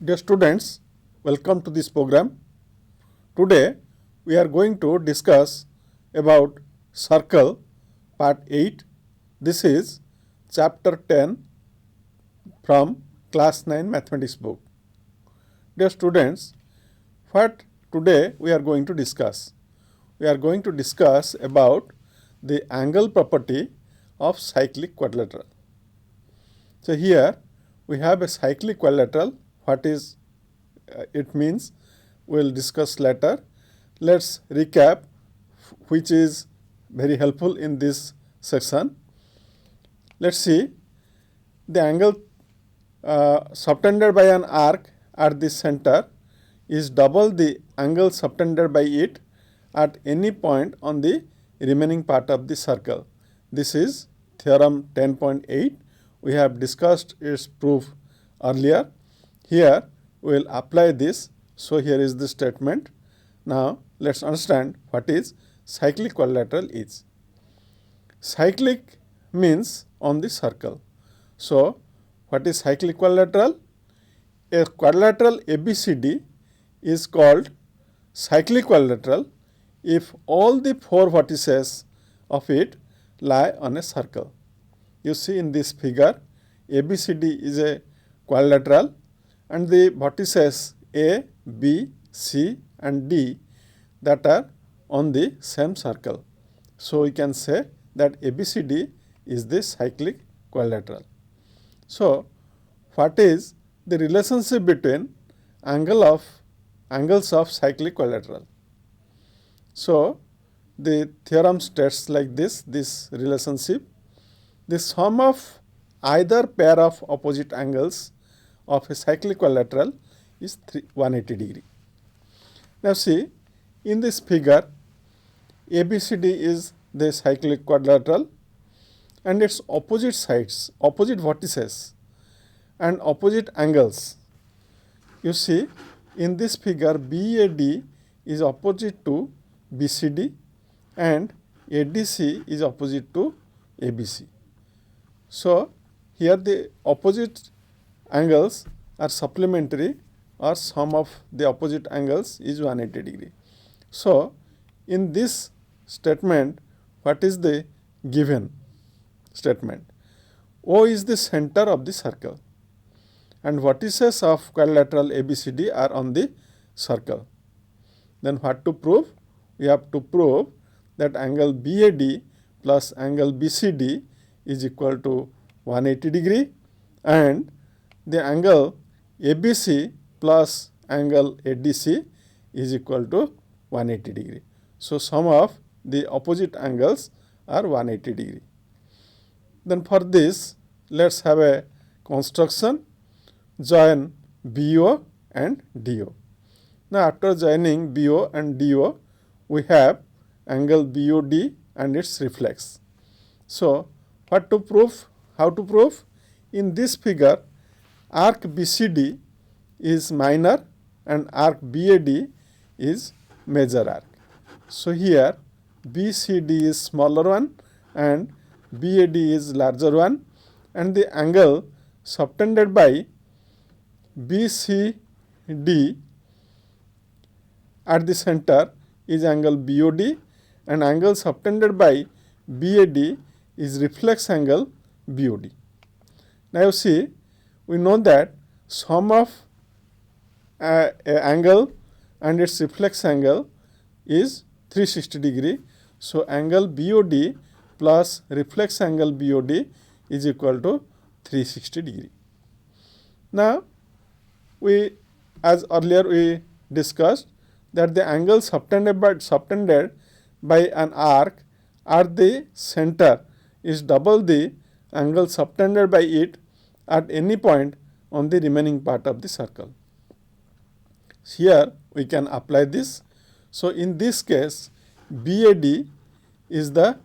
Dear students, welcome to this program. Today we are going to discuss about circle part 8. This is chapter 10 from class 9 mathematics book. Dear students, what today we are going to discuss? We are going to discuss about the angle property of cyclic quadrilateral. So here we have a cyclic quadrilateral. What is it means? We'll discuss later. Let's recap, which is very helpful in this section. Let's see the angle subtended by an arc at the center is double the angle subtended by it at any point on the remaining part of the circle. This is theorem 10.8. We have discussed its proof earlier. Here we will apply this. So here is the statement. Now let's understand what is cyclic quadrilateral is. Cyclic means on the circle. So what is cyclic quadrilateral? A quadrilateral ABCD is called cyclic quadrilateral if all the four vertices of it lie on a circle. You see in this figure, ABCD is a quadrilateral and the vertices A, B, C and D that are on the same circle. So we can say that ABCD is the cyclic quadrilateral. So what is the relationship between angles of cyclic quadrilateral? So the theorem states like this relationship. The sum of either pair of opposite angles of a cyclic quadrilateral is 180 degree. Now see, in this figure, ABCD is the cyclic quadrilateral and its opposite sides, opposite vertices and opposite angles. You see, in this figure, BAD is opposite to BCD and ADC is opposite to ABC. So here the opposite angles are supplementary or sum of the opposite angles is 180 degree. So in this statement, what is the given statement? O is the center of the circle and vertices of quadrilateral ABCD are on the circle. Then what to prove? We have to prove that angle BAD plus angle BCD is equal to 180 degree and the angle ABC plus angle ADC is equal to 180 degree. So sum of the opposite angles are 180 degree. Then for this, let's have a construction. Join BO and DO. Now after joining BO and DO, we have angle BOD and its reflex. So what to prove? How to prove? In this figure, arc BCD is minor and arc BAD is major arc. So here BCD is smaller one and BAD is larger one and the angle subtended by BCD at the center is angle BOD and angle subtended by BAD is reflex angle BOD. Now you see, we know that sum of a angle and its reflex angle is 360 degree. So angle BOD plus reflex angle BOD is equal to 360 degree. Now as earlier we discussed that the angle subtended by an arc at the center is double the angle subtended by it at any point on the remaining part of the circle. Here we can apply this. So in this case, BAD is the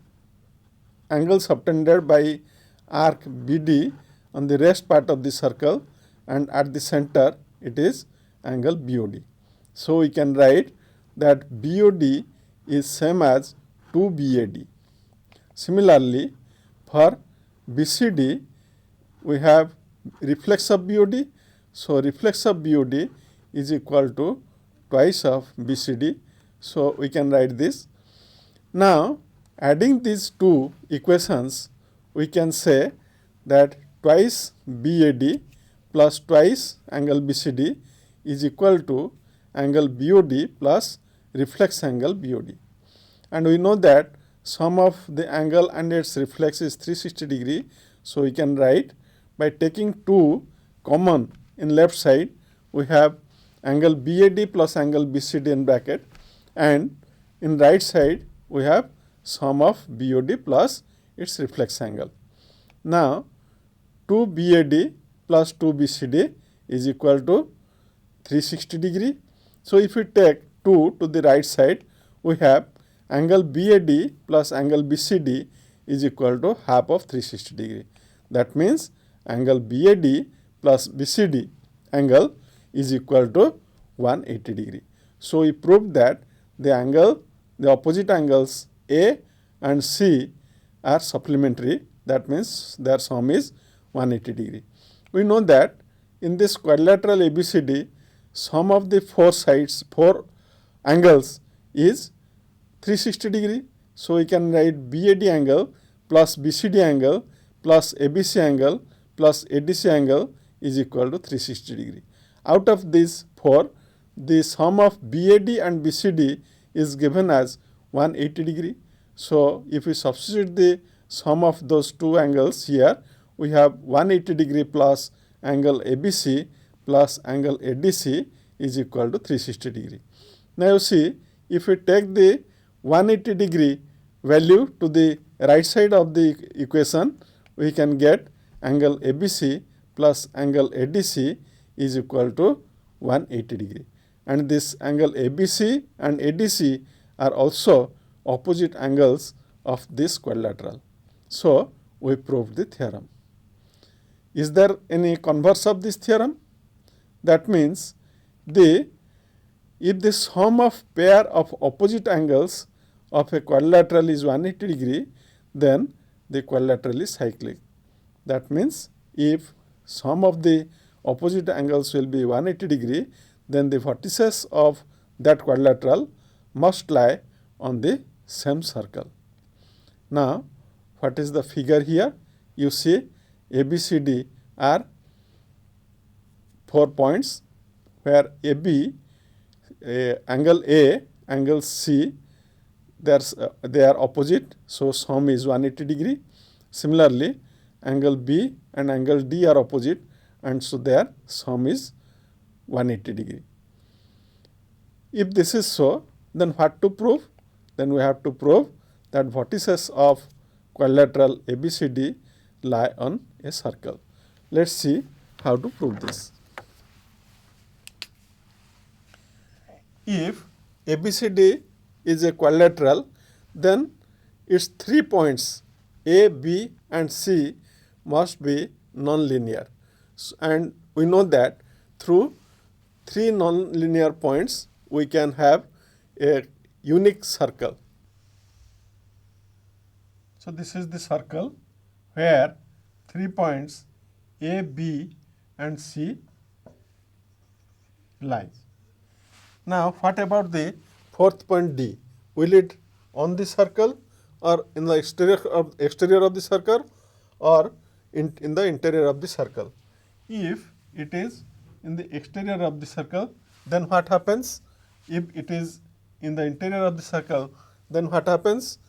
angle subtended by arc BD on the rest part of the circle and at the center it is angle BOD. So we can write that BOD is same as 2BAD. Similarly, for BCD we have reflex of BOD So reflex of BOD is equal to twice of BCD. So we can write this. Now adding these two equations, we can say that twice BAD plus twice angle BCD is equal to angle BOD plus reflex angle BOD. And we know that sum of the angle and its reflex is 360 degree. So we can write by taking 2 common in left side, we have angle BAD plus angle BCD in bracket, and in right side we have sum of BOD plus its reflex angle. Now 2 BAD plus 2 BCD is equal to 360 degree. So if we take 2 to the right side, we have angle BAD plus angle BCD is equal to half of 360 degree. That means angle BAD plus BCD angle is equal to 180 degree. So we proved that the opposite angles A and C are supplementary. That means their sum is 180 degree. We know that in this quadrilateral ABCD, sum of the four angles is 360 degree. So we can write BAD angle plus BCD angle plus ABC angle plus ADC angle is equal to 360 degree. Out of these four, the sum of BAD and BCD is given as 180 degree. So if we substitute the sum of those two angles here, we have 180 degree plus angle ABC plus angle ADC is equal to 360 degree. Now you see, if we take the 180 degree value to the right side of the equation, we can get angle ABC plus angle ADC is equal to 180 degree. And this angle ABC and ADC are also opposite angles of this quadrilateral. So we proved the theorem. Is there any converse of this theorem? That means if the sum of pair of opposite angles of a quadrilateral is 180 degree, then the quadrilateral is cyclic. That means if sum of the opposite angles will be 180 degree, then the vertices of that quadrilateral must lie on the same circle. Now, what is the figure here? You see ABCD are 4 points where AB, angle A, angle C, they are opposite, so sum is 180 degree. Similarly, angle B and angle D are opposite, and so their sum is 180 degree. If this is so, then what to prove? Then we have to prove that vertices of quadrilateral ABCD lie on a circle. Let's see how to prove this. If ABCD is a quadrilateral, then its 3 points A, B and C must be non-linear. And we know that through 3 non-linear points, we can have a unique circle. So this is the circle where 3 points A, B and C lies. Now what about the fourth point D? Will it on the circle or in the exterior of the circle or in the interior of the circle? If it is in the exterior of the circle, then what happens? If it is in the interior of the circle, then what happens?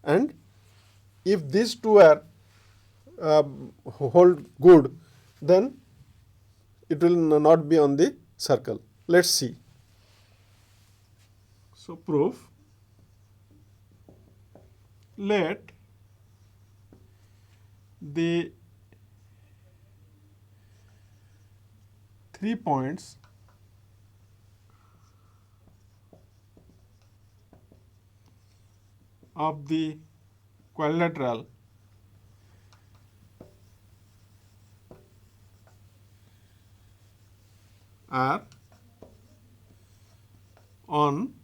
And if these two are hold good, then it will not be on the circle. Let's see. So proof, let the 3 points of the quadrilateral are on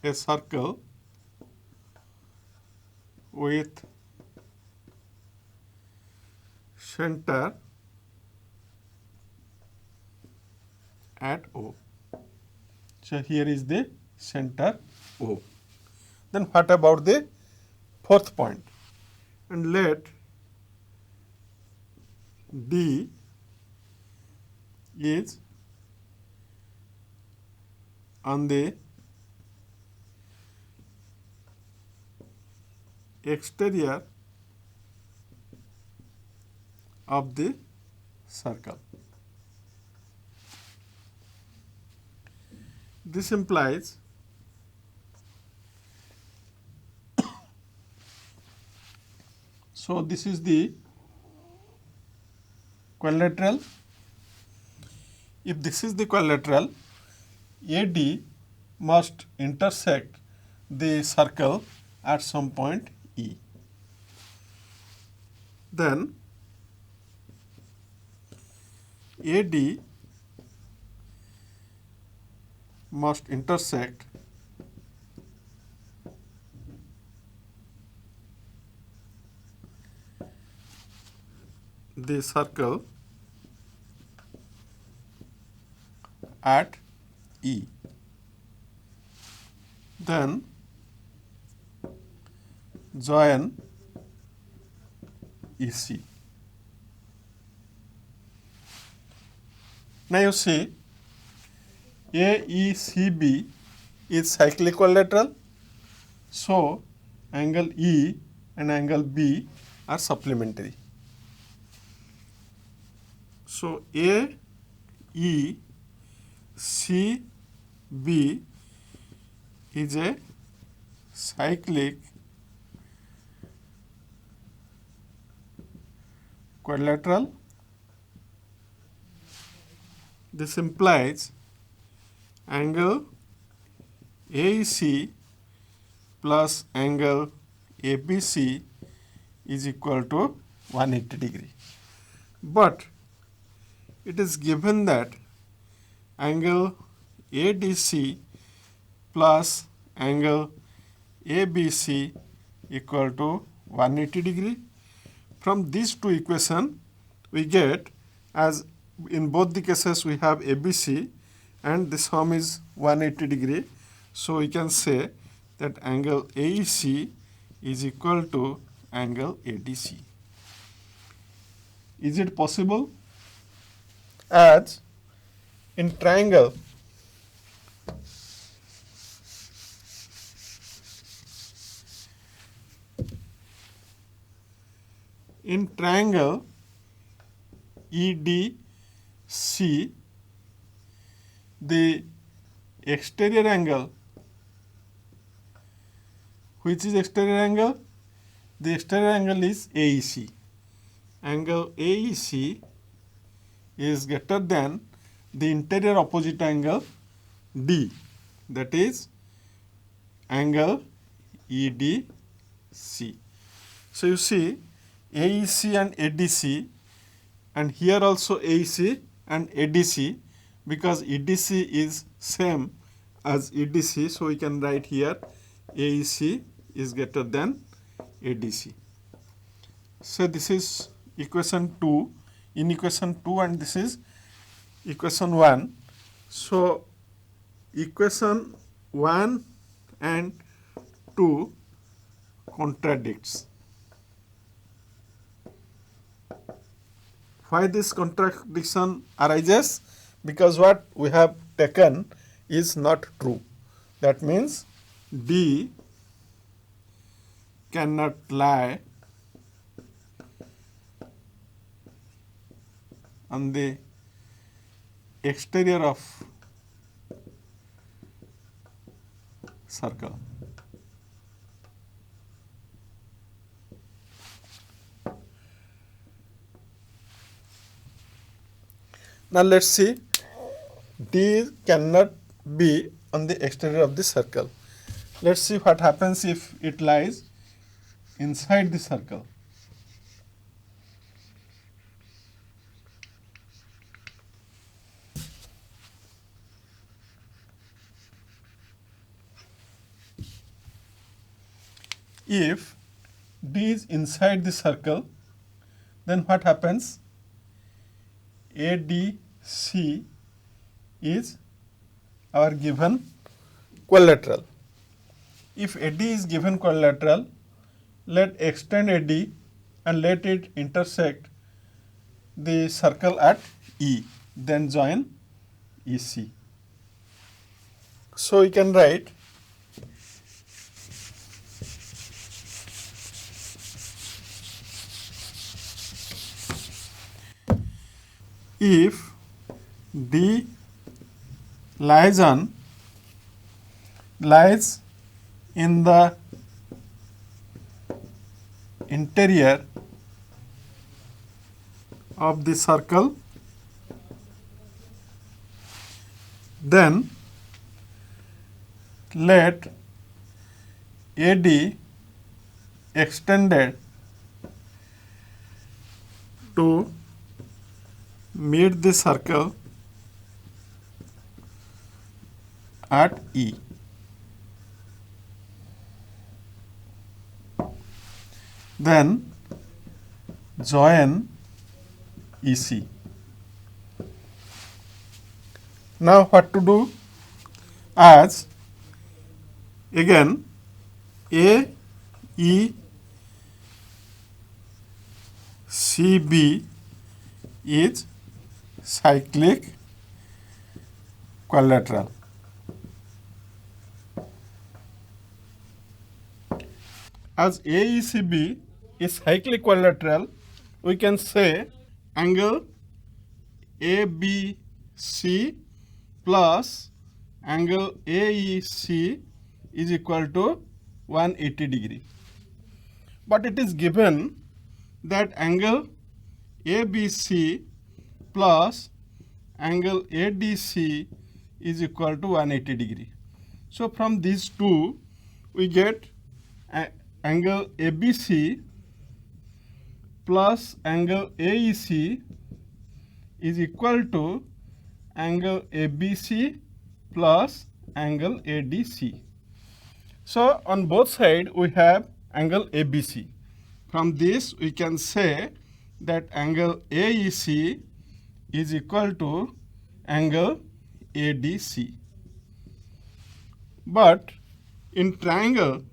a circle with center at O. So here is the center O. Then what about the fourth point? And let D is on the exterior of the circle. This implies so this is the quadrilateral. If this is the quadrilateral, AD must intersect the circle at some point E. Then AD must intersect the circle at E. Then join EC. Now you see AECB is cyclic quadrilateral, so angle E and angle B are supplementary. So AECB is a cyclic quadrilateral. This implies angle AEC plus angle ABC is equal to 180 degree. But it is given that angle ADC plus angle ABC equal to 180 degree. From these two equations, we get, as in both the cases we have ABC and this sum is 180 degree. So we can say that angle AEC is equal to angle ADC. Is it possible? As in triangle, EDC, the exterior angle, which is exterior angle? The exterior angle is AEC. Angle AEC is greater than the interior opposite angle D, that is angle EDC. So you see AEC and ADC, and here also AEC and ADC, because EDC is same as EDC, so we can write here AEC is greater than ADC. So this is equation 2, in equation 2, and this is equation 1. So equation 1 and 2 contradicts. Why this contradiction arises? Because what we have taken is not true. That means D cannot lie on the exterior of circle. Now let's see, D cannot be on the exterior of the circle. Let's see what happens if it lies inside the circle. If D is inside the circle, then what happens? ADC is our given quadrilateral. If AD is given quadrilateral, let extend AD and let it intersect the circle at E, then join EC. So we can write if D lies in the interior of the circle, then let AD extended to meet the circle at E. Then join EC. Now what to do? As again A, E, C, B is cyclic quadrilateral. As AECB is cyclic quadrilateral, we can say angle ABC plus angle AEC is equal to 180 degree. But it is given that angle ABC plus angle ADC is equal to 180 degree. So from these two we get angle ABC plus angle AEC is equal to angle ABC plus angle ADC. So on both sides we have angle ABC. From this we can say that angle AEC is equal to angle ADC. But in triangle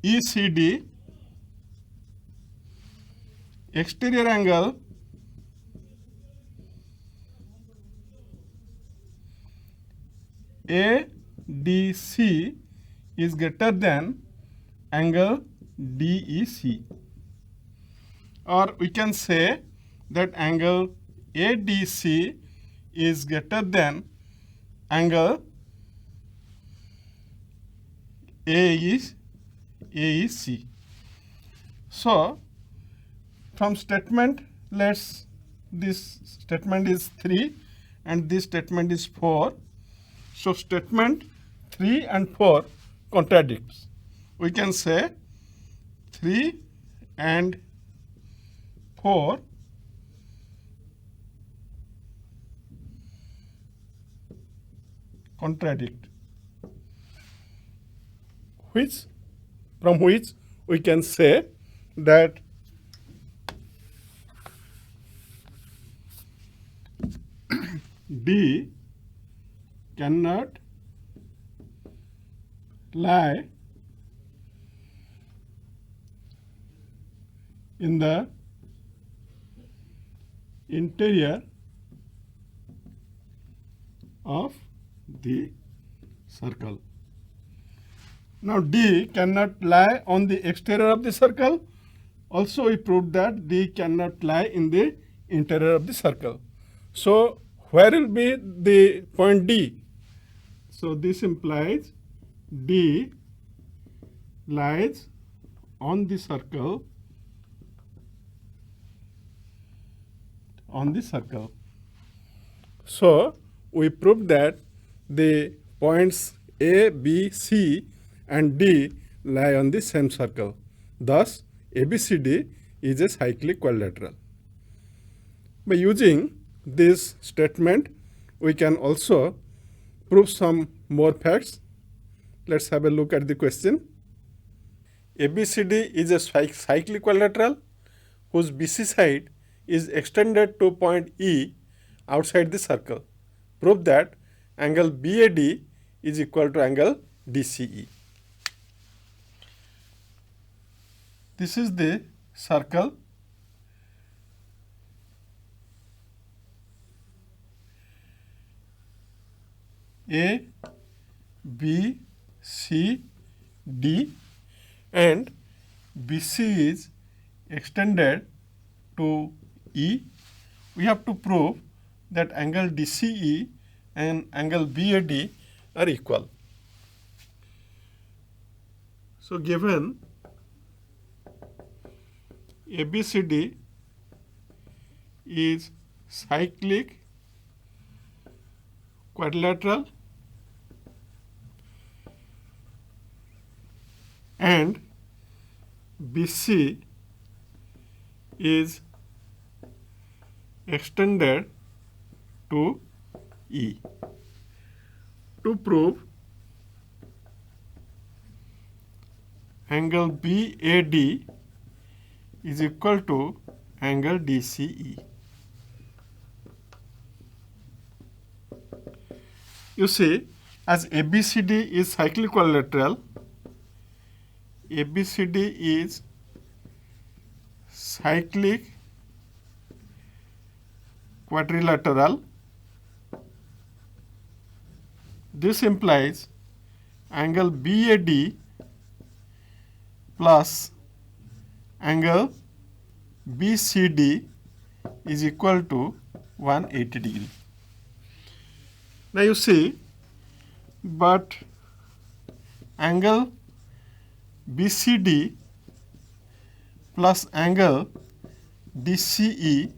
ECD, exterior angle ADC is greater than angle DEC, or we can say that angle ADC is greater than angle AEC. So from statement, this statement is 3 and this statement is 4. So statement 3 and 4 contradicts. We can say 3 and 4 contradict, from which we can say that D cannot lie in the interior of the circle. Now D cannot lie on the exterior of the circle. Also we proved that D cannot lie in the interior of the circle. So where will be the point D? So this implies D lies on the circle, So we proved that the points A, B, C and D lie on the same circle. Thus, ABCD is a cyclic quadrilateral. By using this statement, we can also prove some more facts. Let's have a look at the question. ABCD is a cyclic quadrilateral whose BC side is extended to point E outside the circle. Prove that angle BAD is equal to angle DCE. This is the circle. A, B, C, D, and BC is extended to E. We have to prove that angle DCE and angle BAD are equal. So, given ABCD is cyclic quadrilateral and BC is extended to E. To prove angle BAD is equal to angle DCE. You see, as ABCD is cyclic quadrilateral, ABCD is cyclic quadrilateral. This implies angle BAD plus angle BCD is equal to 180 degree. Now you see, but angle BCD plus angle DCE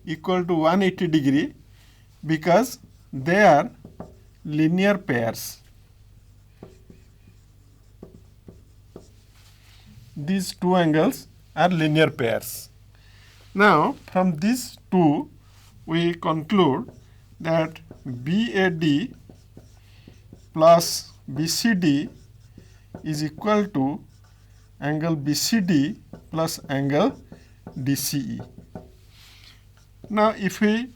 equal to 180 degree because they are linear pairs. These two angles are linear pairs. Now, from these two, we conclude that BAD plus BCD is equal to angle BCD plus angle DCE. Now, if we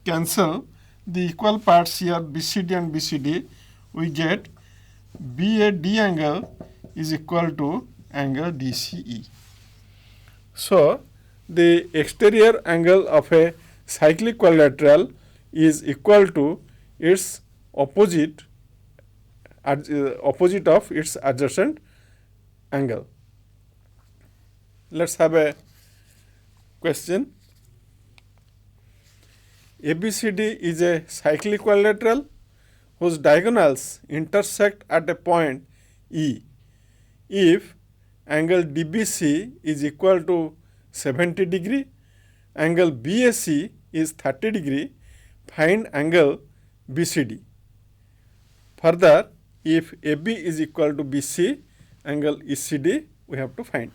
cancel the equal parts here, BCD and BCD, we get BAD angle is equal to angle DCE. So, the exterior angle of a cyclic quadrilateral is equal to its opposite of its adjacent angle. Let's have a question. ABCD is a cyclic quadrilateral whose diagonals intersect at a point E. If angle DBC is equal to 70 degree, angle BAC is 30 degree, find angle BCD. Further, if AB is equal to BC, angle ECD we have to find.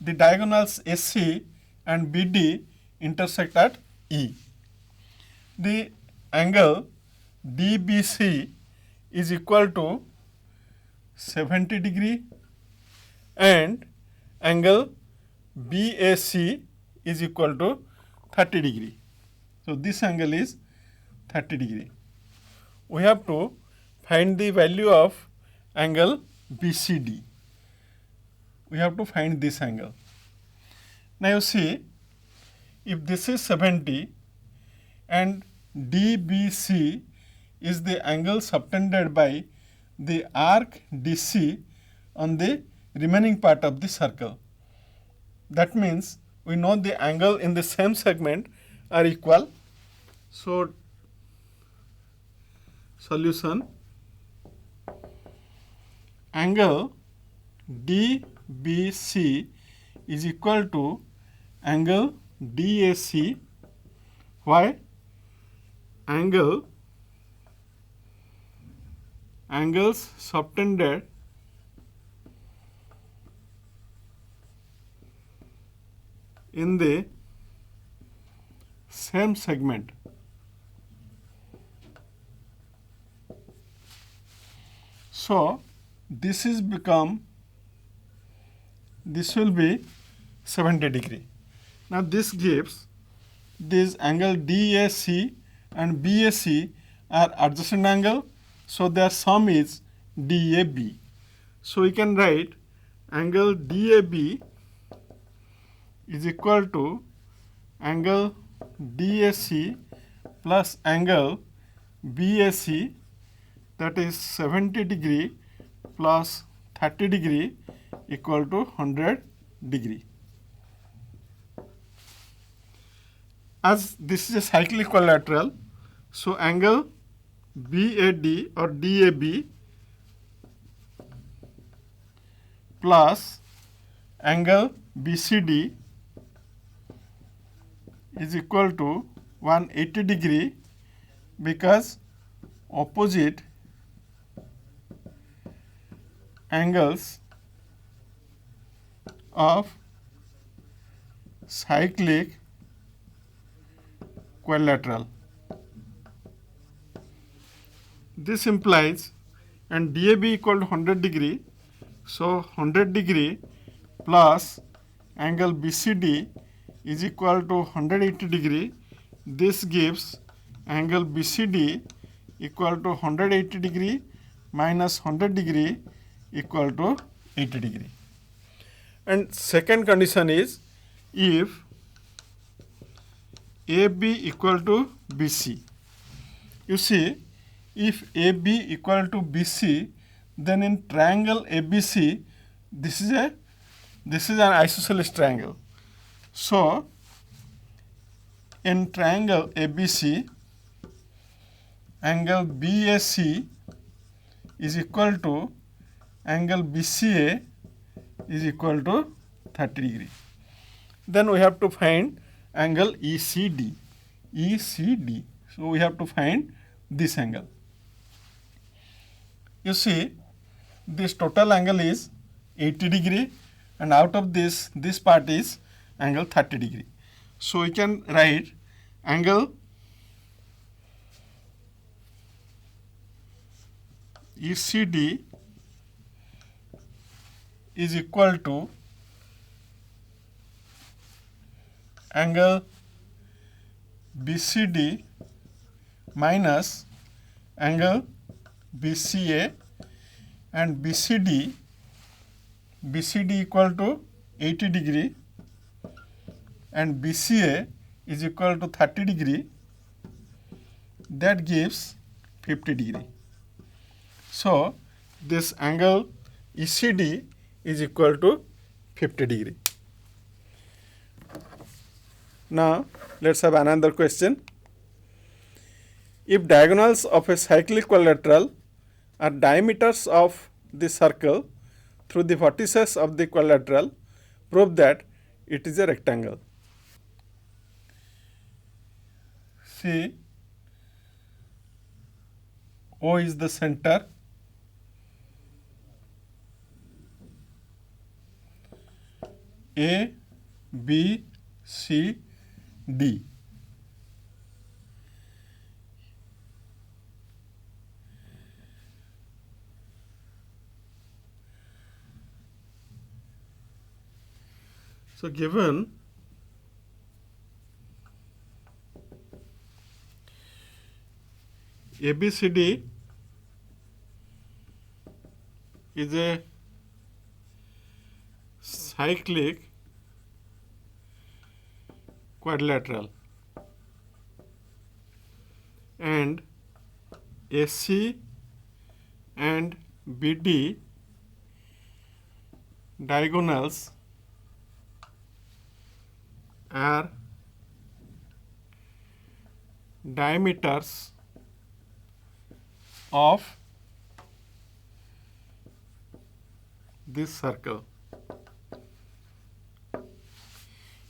The diagonals AC and BD intersect at E. The angle DBC is equal to 70 degree and angle BAC is equal to 30 degree. So, this angle is 30 degree. We have to find the value of angle BCD. We have to find this angle. Now, you see, if this is 70 and DBC is the angle subtended by the arc DC on the remaining part of the circle. That means we know the angle in the same segment are equal. So, solution, angle DBC is equal to angle DAC. Why? Angles subtended in the same segment. So, this will be 70 degree. Now, this gives this angle DAC and BAC are adjacent angle, so their sum is DAB. So we can write angle DAB is equal to angle DAC plus angle BAC, that is 70 degree plus 30 degree equal to 100 degree. As this is a cyclic equilateral, so angle BAD or DAB plus angle BCD is equal to 180 degree, because opposite angles of cyclic equilateral. This implies and DAB equal to 100 degree, so 100 degree plus angle BCD is equal to 180 degree. This gives angle BCD equal to 180 degree minus 100 degree equal to 80 degree. And second condition is if AB equal to BC. You see, if AB equal to BC, then in triangle ABC, this is an isosceles triangle. So in triangle ABC, angle BAC is equal to angle BCA is equal to 30 degree. Then we have to find angle ECD. ECD. So we have to find this angle. You see, this total angle is 80 degree, and out of this part is angle 30 degree. So we can write angle ECD is equal to angle BCD minus angle BCA, and BCD equal to 80 degree and BCA is equal to 30 degree, that gives 50 degree. So this angle ECD is equal to 50 degree. Now let's have another question. If diagonals of a cyclic equilateral are diameters of the circle through the vertices of the equilateral, prove that it is a rectangle. See, O is the center, A, B, C, D. So given ABCD is a cyclic quadrilateral and AC and BD diagonals are diameters of this circle.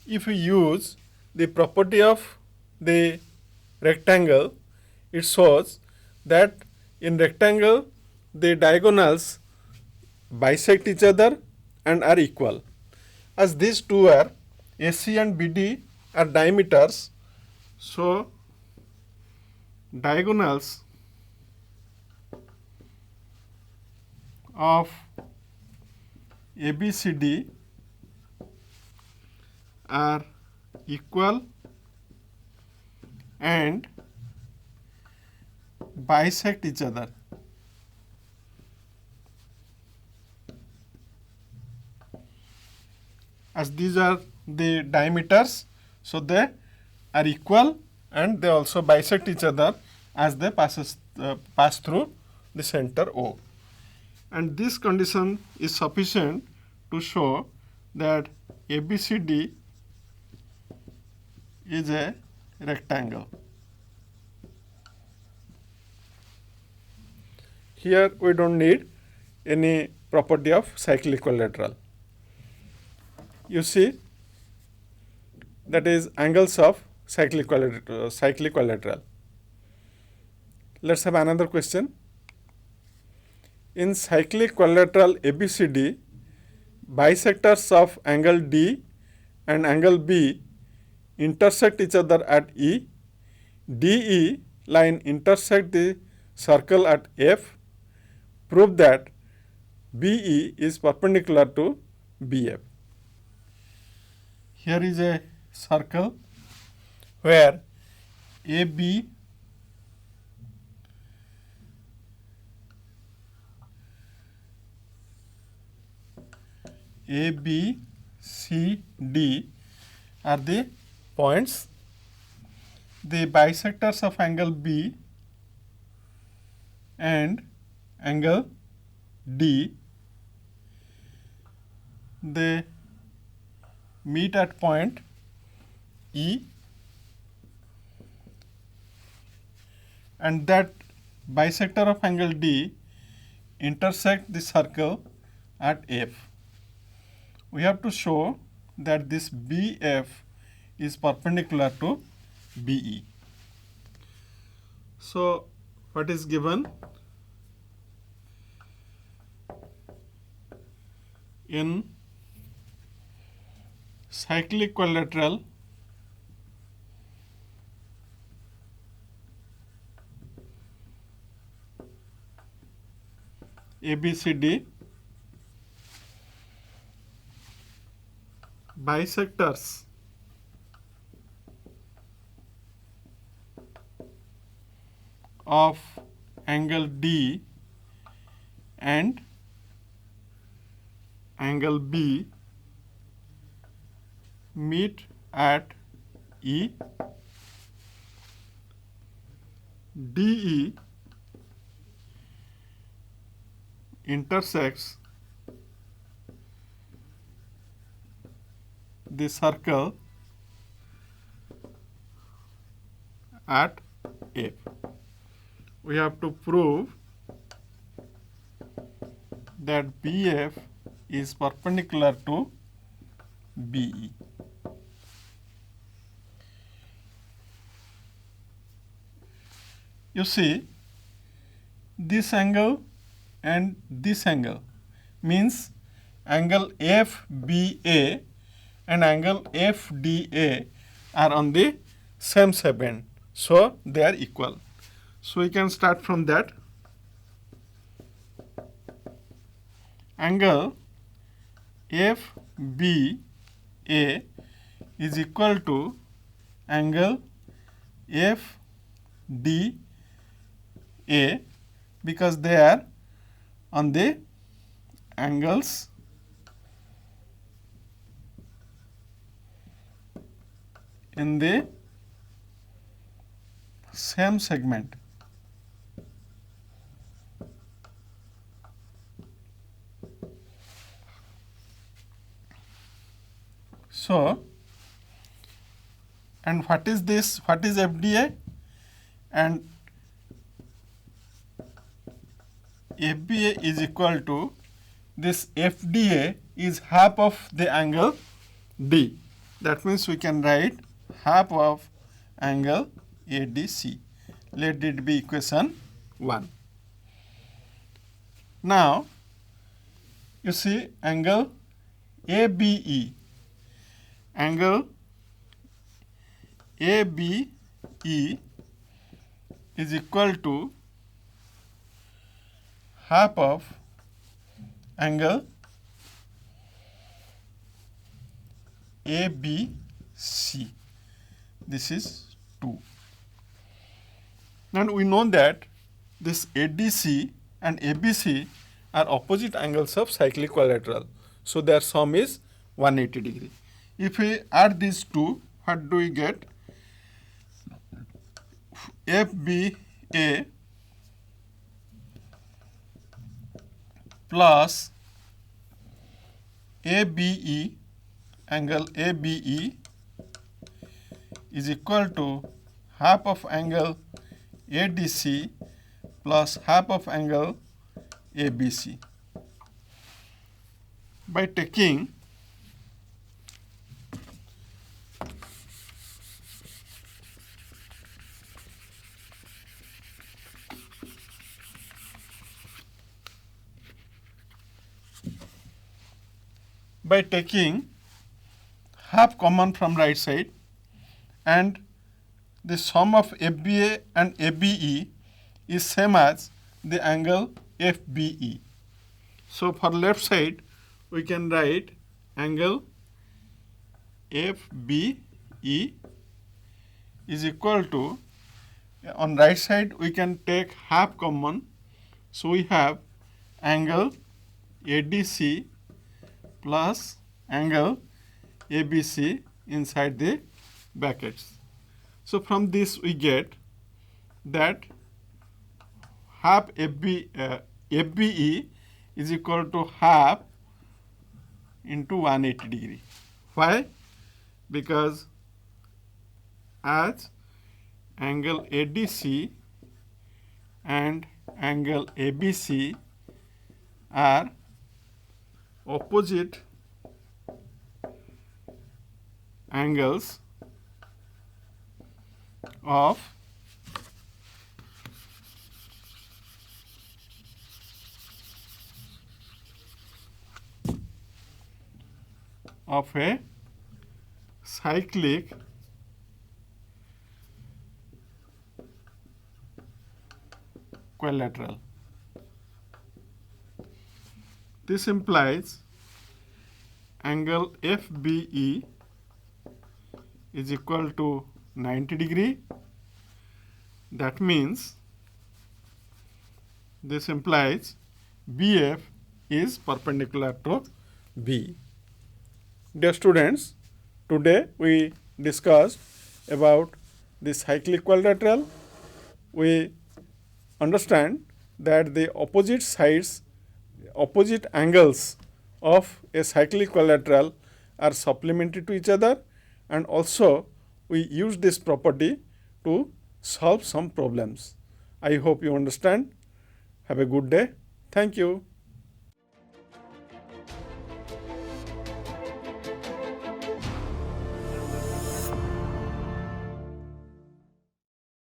If we use the property of the rectangle, it shows that in rectangle the diagonals bisect each other and are equal. As these two are AC and BD are diameters, so diagonals of ABCD are equal and bisect each other. As these are the diameters, so they are equal and they also bisect each other as they pass through the center O. And this condition is sufficient to show that ABCD is a rectangle. Here we don't need any property of cyclic equilateral. You see, that is angles of cyclic equilateral. Let's have another question. In cyclic equilateral ABCD, bisectors of angle D and angle B intersect each other at E. DE line intersect the circle at F. Prove that BE is perpendicular to BF. Here is a circle where AB C, D are the points. The bisectors of angle B and angle D, they meet at point E, and that bisector of angle D intersect the circle at F. We have to show that this BF is perpendicular to BE. So what is given? In cyclic equilateral ABCD, bisectors of angle D and angle B meet at E. DE intersects the circle at F. We have to prove that BF is perpendicular to BE. You see, this angle and this angle means angle FBA and angle FDA are on the same segment, so they are equal. So we can start from that. Angle FBA is equal to angle FDA because they are on the angles in the same segment. So, and what is this? What is FDA? And FBA is equal to this FDA is half of the angle D. That means we can write half of angle ADC. Let it be equation 1. Now, you see angle ABE. Angle ABE is equal to half of angle ABC. This is 2. And we know that this ADC and ABC are opposite angles of cyclic quadrilateral. So their sum is 180 degree. If we add these two, what do we get? FBA plus ABE, angle ABE is equal to half of angle ADC plus half of angle ABC. By taking half common from right side, and the sum of FBA and ABE is same as the angle FBE. So for left side we can write angle FBE is equal to, on right side we can take half common, so we have angle ADC plus angle ABC inside the brackets. So from this we get that half FBE is equal to half into 180 degree. Why? Because as angle ADC and angle ABC are opposite angles of a cyclic quadrilateral. This implies angle FBE is equal to 90 degree. That means this implies BF is perpendicular to B. Dear students, today we discussed about the cyclic quadrilateral. We understand that the opposite sides, opposite angles of a cyclic quadrilateral are supplementary to each other, and also we use this property to solve some problems. I hope you understand. Have a good day. Thank you.